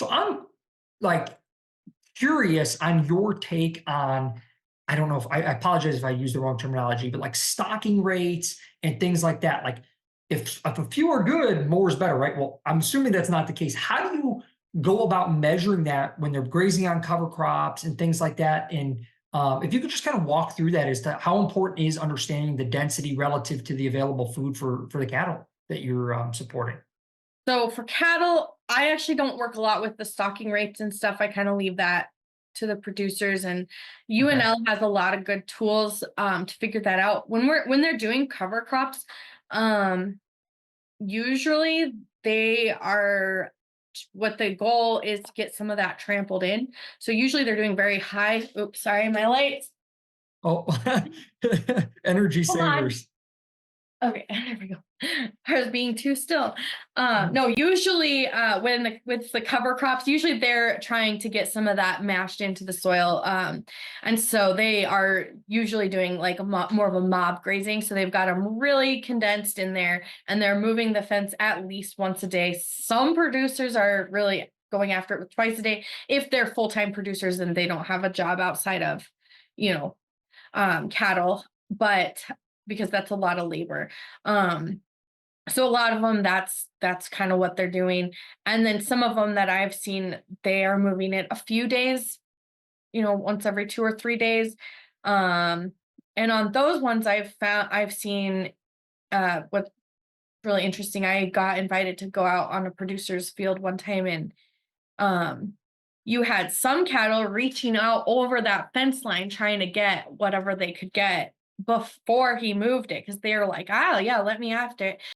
So I'm like curious on your take on, I don't know if I apologize if I use the wrong terminology, but like stocking rates and things like that. Like if a few are good, more is better, right? Well, I'm assuming that's not the case. How do you go about measuring that when they're grazing on cover crops and things like that? And if you could just kind of walk through that as to how important is understanding the density relative to the available food for the cattle that you're supporting. So for cattle, I actually don't work a lot with the stocking rates and stuff. I kind of leave that to the producers, and Okay. UNL has a lot of good tools to figure that out. When they're doing cover crops, um, usually they are what the goal is to get some of that trampled in. So usually they're doing very high. Oops, sorry, my lights. Oh, energy Hold on. savers. Okay, there we go. I was being too still. Mhm. No, usually with the cover crops, usually they're trying to get some of that mashed into the soil, and so they are usually doing like more of a mob grazing. So they've got them really condensed in there, and they're moving the fence at least once a day. Some producers are really going after it with twice a day. If they're full time producers and they don't have a job outside of, you know, cattle, but because that's a lot of labor. Um, so a lot of them, that's kind of what they're doing. And then some of them that I've seen, they are moving it a few days, once every 2 or 3 days. Um, and on those ones I've seen what's really interesting. I got invited to go out on a producer's field one time, and um you had some cattle reaching out over that fence line trying to get whatever they could get before he moved it, because they were like, "Ah, yeah, let me after it."